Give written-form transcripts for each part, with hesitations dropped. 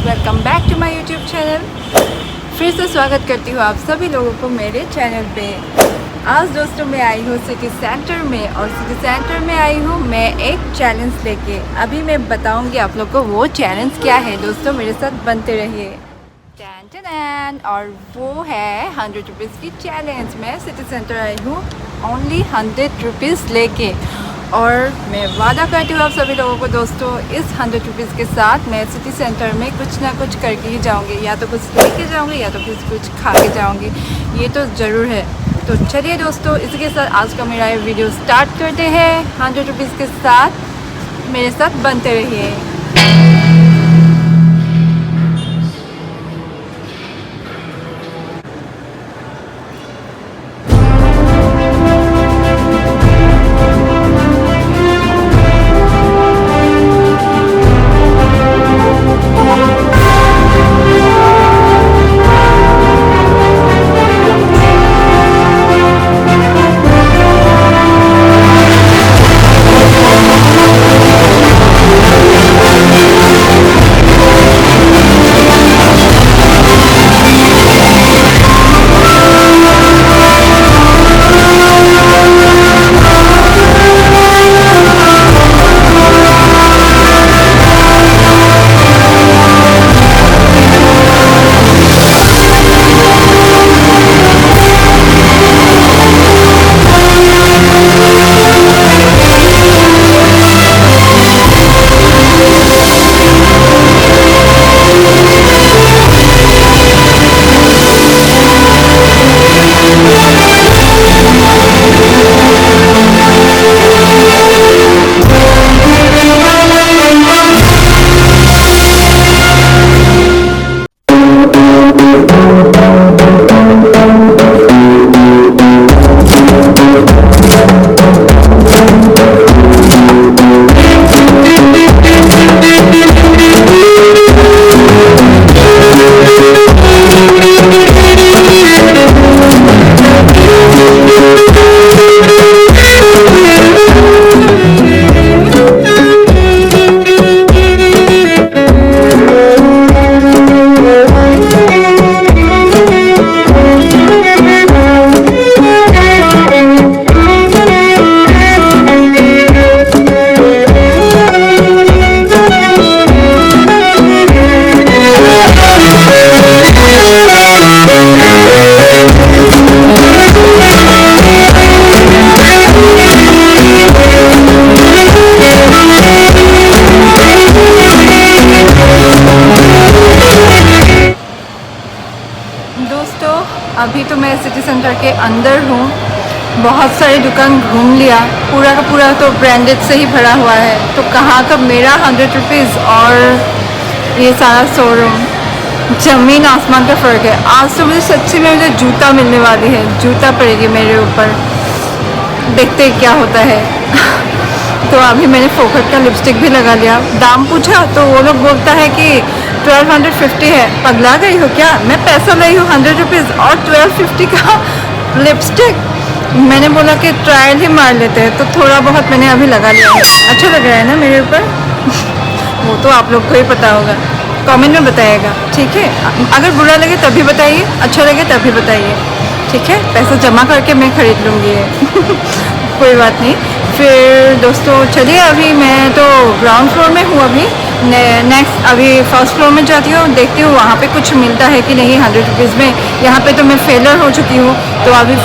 Welcome back to my YouTube channel. फिर से स्वागत करती हूँ आप सभी लोगों को मेरे चैनल पे। आज दोस्तों मैं आई हूँ सिटी सेंटर में, और सिटी सेंटर में आई हूँ मैं एक चैलेंज लेके। अभी मैं बताऊँगी आप लोग को वो चैलेंज क्या है। दोस्तों मेरे साथ बनते रहिए। टैन टैन, और वो है 100 रुपीज़ की चैलेंज। मैं सिटी सेंटर आई हूँ ओनली 100 रुपीज़ लेके, और मैं वादा करती हूँ आप सभी लोगों को दोस्तों, इस 100 रुपीज़ के साथ मैं सिटी सेंटर में कुछ ना कुछ करके ही जाऊँगी। या तो कुछ लेके जाऊँगी या तो कुछ खा के जाऊँगी, ये तो ज़रूर है। तो चलिए दोस्तों, इसी के साथ आज का मेरा ये वीडियो स्टार्ट करते हैं। 100 रुपीज़ के साथ मेरे साथ बनते रहिए। दोस्तों अभी तो मैं सिटी सेंटर के अंदर हूँ। बहुत सारी दुकान घूम लिया, पूरा का पूरा तो ब्रांडेड से ही भरा हुआ है। तो कहाँ का मेरा 100 रुपीज़ और ये सारा शोरूम, ज़मीन आसमान का फ़र्क है। आज तो मुझे सच्ची में मुझे जूता मिलने वाली है, जूता पड़ेगी मेरे ऊपर। देखते क्या होता है। तो अभी मैंने फोकट का लिपस्टिक भी लगा लिया। दाम पूछा तो वो लोग बोलता है कि 1250 है। पगला गई हो क्या? मैं पैसा लाई हूँ 100 रुपीज़ और 1250 का लिपस्टिक। मैंने बोला कि ट्रायल ही मार लेते हैं, तो थोड़ा बहुत मैंने अभी लगा लिया है। अच्छा लग रहा है ना मेरे ऊपर? वो तो आप लोग को ही पता होगा, कमेंट में बताइएगा, ठीक है? अगर बुरा लगे तभी बताइए, अच्छा लगे तभी बताइए, ठीक है? पैसा जमा करके मैं ख़रीद लूँगी कोई बात नहीं। फिर दोस्तों चलिए, अभी मैं तो ग्राउंड फ्लोर में हूँ अभी। नेक्स्ट अभी फर्स्ट फ्लोर में जाती हूँ, देखती हूँ वहाँ पे कुछ मिलता है कि नहीं 100 रुपीज़ में। यहाँ पे तो मैं फेलर हो चुकी हूँ, तो अभी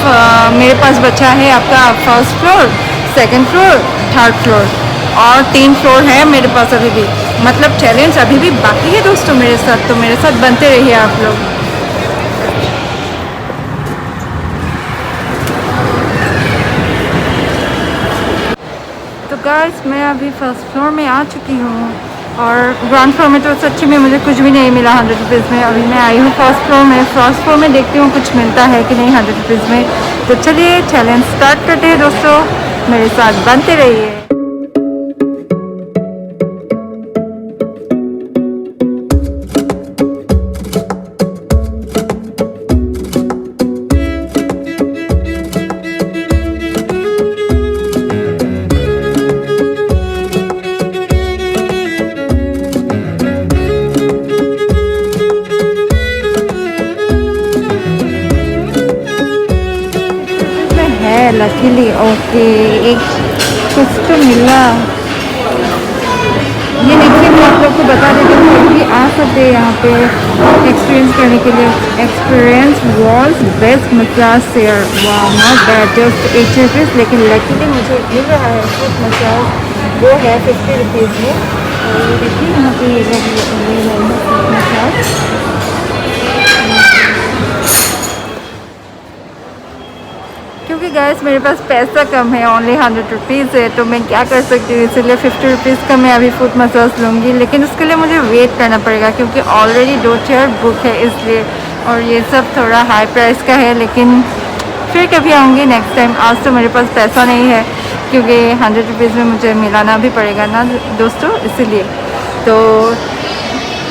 मेरे पास बचा है आपका first floor, second floor, third floor और 3 फ्लोर है मेरे पास अभी भी। मतलब चैलेंज अभी भी बाकी है दोस्तों मेरे साथ, तो मेरे साथ बनते रहिए आप लोग। तो गाइस मैं अभी फर्स्ट फ्लोर में आ चुकी हूँ, और ग्राउंड फ्लोर में तो सच्ची में मुझे कुछ भी नहीं मिला 100 रुपीज़ में। अभी मैं आई हूँ फर्स्ट फ्लोर में। फर्स्ट फ्लोर में देखती हूँ कुछ मिलता है कि नहीं 100 रुपीज़ में। तो चलिए चैलेंज स्टार्ट करते हैं दोस्तों, मेरे साथ बनते रहिए। लकीली ओके एक कुछ तो मिला। ये देखिए मैं आप लोग को बता देती हूँ कि आ सकते हैं यहाँ पे एक्सपीरियंस करने के लिए। Experience was best massage share, वाह नॉट बैड, जस्ट 80 रुपीज़, लेकिन लकीली मुझे मिल रहा है फुट मसाज, वो है 50 रुपीज़ में। और ये देखिए यहाँ पे फुट मसाज। क्योंकि गैस मेरे पास पैसा कम है, ओनली 100 रुपीज़ है, तो मैं क्या कर सकती हूँ, इसलिए 50 रुपीज़ का मैं अभी फुट मसाज लूँगी। लेकिन उसके लिए मुझे वेट करना पड़ेगा क्योंकि ऑलरेडी 2 चेयर बुक है इसलिए, और ये सब थोड़ा हाई प्राइस का है। लेकिन फिर कभी आऊँगी नेक्स्ट टाइम, आज तो मेरे पास पैसा नहीं है क्योंकि 100 रुपीज़ में मुझे मिलाना भी पड़ेगा ना दोस्तों, इसीलिए। तो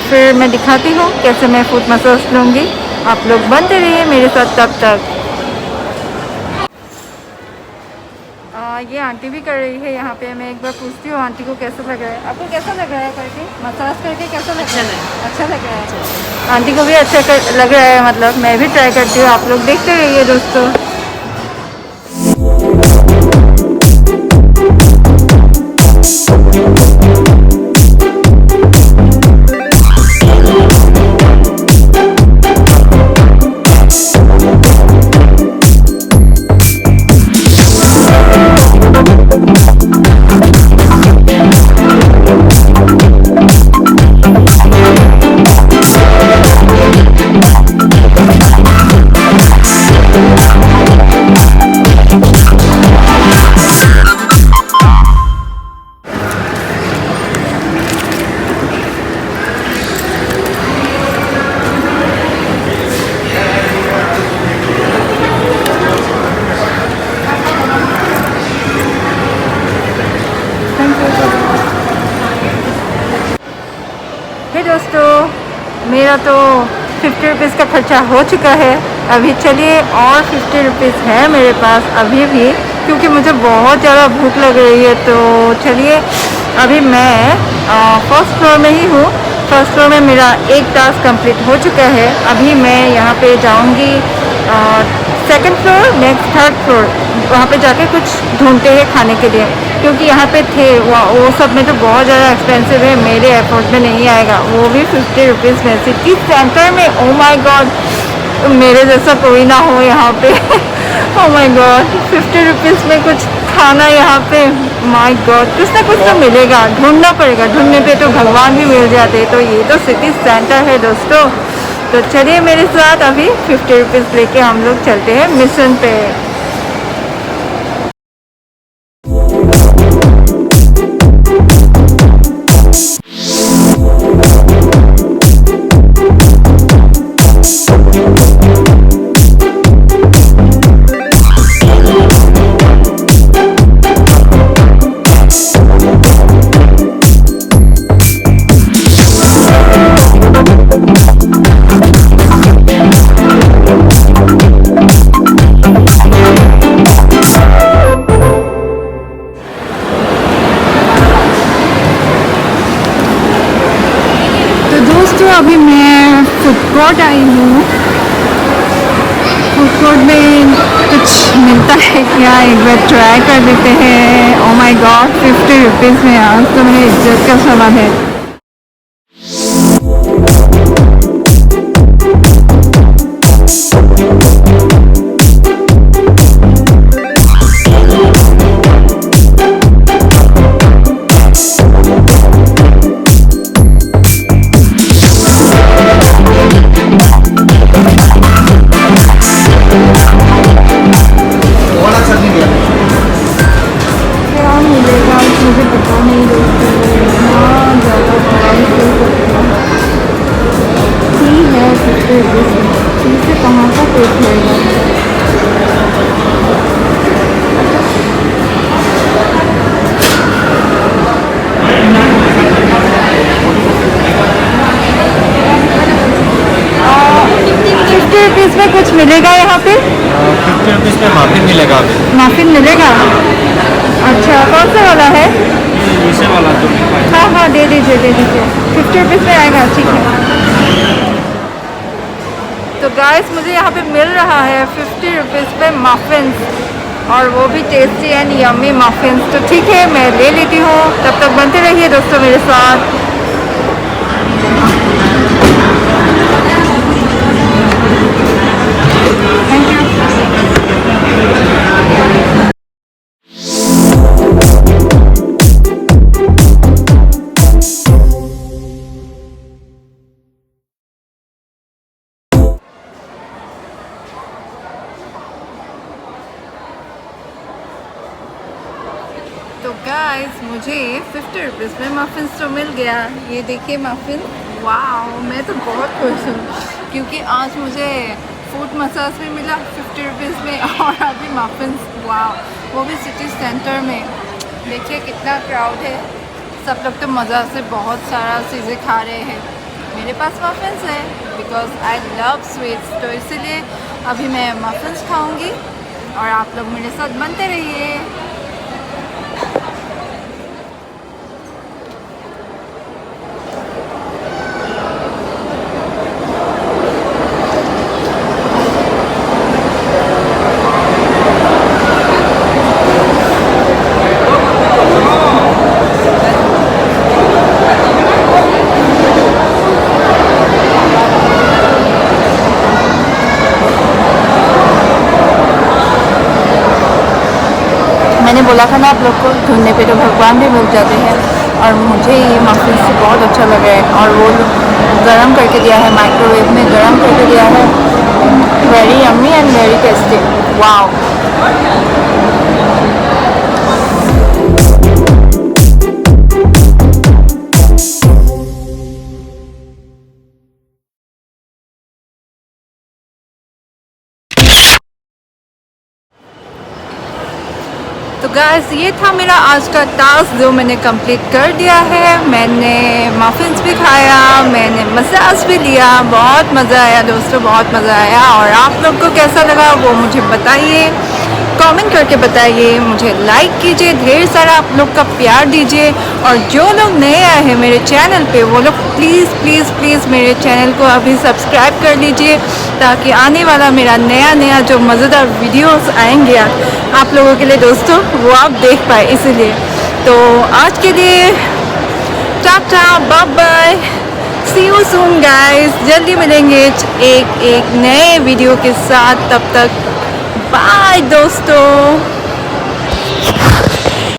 फिर मैं दिखाती हूँ कैसे मैं फुट मसाज लूँगी, आप लोग बनते रहिए मेरे साथ तब तक। ये आंटी भी कर रही है यहाँ पे, मैं एक बार पूछती हूँ आंटी को कैसा लग रहा है। आपको कैसा लग रहा है करके, मसाज करके कैसा लग रहा है? अच्छा लग रहा है। आंटी को भी अच्छा लग रहा है, मतलब मैं भी ट्राई करती हूँ, आप लोग देखते रहिए दोस्तों। दोस्तों मेरा तो 50 रुपीज़ का खर्चा हो चुका है। अभी चलिए और 50 रुपीज़ है मेरे पास अभी भी, क्योंकि मुझे बहुत ज़्यादा भूख लग रही है। तो चलिए अभी मैं फर्स्ट फ्लोर में ही हूँ। फर्स्ट फ्लोर में मेरा एक टास्क कंप्लीट हो चुका है। अभी मैं यहाँ पे जाऊँगी second floor, next third floor, वहाँ पे जाके कुछ ढूंढते हैं खाने के लिए, क्योंकि यहाँ पे थे वो सब में तो बहुत ज़्यादा एक्सपेंसिव है, मेरे एफोर्ड में नहीं आएगा, वो भी 50 रुपीज़ में। सिटी सेंटर में, ओ माय गॉड, मेरे जैसा कोई ना हो यहाँ पे। ओ माय गॉड, 50 रुपीज़ में कुछ खाना यहाँ पे, माय गॉड, कुछ ना कुछ तो मिलेगा, ढूंढना पड़ेगा, ढूंढने पे तो भगवान भी मिल जाते। तो ये तो सिटी सेंटर है दोस्तों। तो चलिए मेरे साथ अभी 50 रुपीज़ लेके हम लोग चलते हैं मिशन पे। अभी मैं फूड कोर्ट आई हूँ। फूड कोर्ट में कुछ मिलता है क्या, एक बार ट्राई कर देते हैं। ओ माय गॉड, 50 रुपीज़ में, आज तो मेरी इज्जत का सवाल है। मुझे पता नहीं दोस्तों, इतना ज़्यादा ठीक है। 50 रुपीज़ से कहाँ का पेट लगेगा। में कुछ मिलेगा यहाँ पे? 50 रुपीज़ में माफिन मिलेगा अभी। माफिन मिलेगा? अच्छा, कौन सा वाला है? इसे वाला जो। हाँ हाँ, दे दीजिए 50 रुपीज़ में आएगा, ठीक है। तो गाइस मुझे यहाँ पे मिल रहा है 50 रुपीज़ पे मफिन। और वो भी टेस्टी एंड यम्मी मफिन्स। तो ठीक है, मैं ले लेती हूँ। तब तक बनते रहिए दोस्तों मेरे साथ। Thank you. तो गाइस, मुझे 50 रुपीज़ में मफ़िन्स तो मिल गया। ये देखिए मफ़िन, वाओ, मैं तो बहुत खुश हूँ क्योंकि आज मुझे फूड मसाज भी मिला 50 रुपीज़ में और अभी मफ़िन्स, वाओ, वो भी सिटी सेंटर में। देखिए कितना क्राउड है, सब लोग तो मज़ा से बहुत सारा चीज़ें खा रहे हैं। मेरे पास मफ़िन्स है बिकॉज आई लव स्वीट्स, तो इसीलिए अभी मैं मफ़िन्स खाऊँगी और आप लोग मेरे साथ बनते रहिए। मैंने बोला था ना आप लोग को, ढूंढने पे तो भगवान भी मिल जाते हैं। और मुझे ये मफ़िन्स बहुत अच्छा लग रहा है और वो गरम करके दिया है, माइक्रोवेव में गरम करके दिया है। Very yummy and very tasty, wow. तो गाइस, ये था मेरा आज का टास्क जो मैंने कंप्लीट कर दिया है। मैंने मफ़िन्स भी खाया, मैंने मसाज भी लिया। बहुत मज़ा आया दोस्तों, बहुत मज़ा आया। और आप लोग को कैसा लगा वो मुझे बताइए, कमेंट करके बताइए, मुझे लाइक कीजिए, ढेर सारा आप लोग का प्यार दीजिए। और जो लोग नए आए हैं मेरे चैनल पे, वो लोग प्लीज़ प्लीज़ प्लीज़ मेरे चैनल को अभी सब्सक्राइब कर लीजिए, ताकि आने वाला मेरा नया जो मज़ेदार वीडियोस आएंगे आप लोगों के लिए दोस्तों, वो आप देख पाए। इसीलिए तो आज के लिए टाटा, bye bye, see you soon guys. जल्दी मिलेंगे एक नए वीडियो के साथ। तब तक बाय दोस्तों।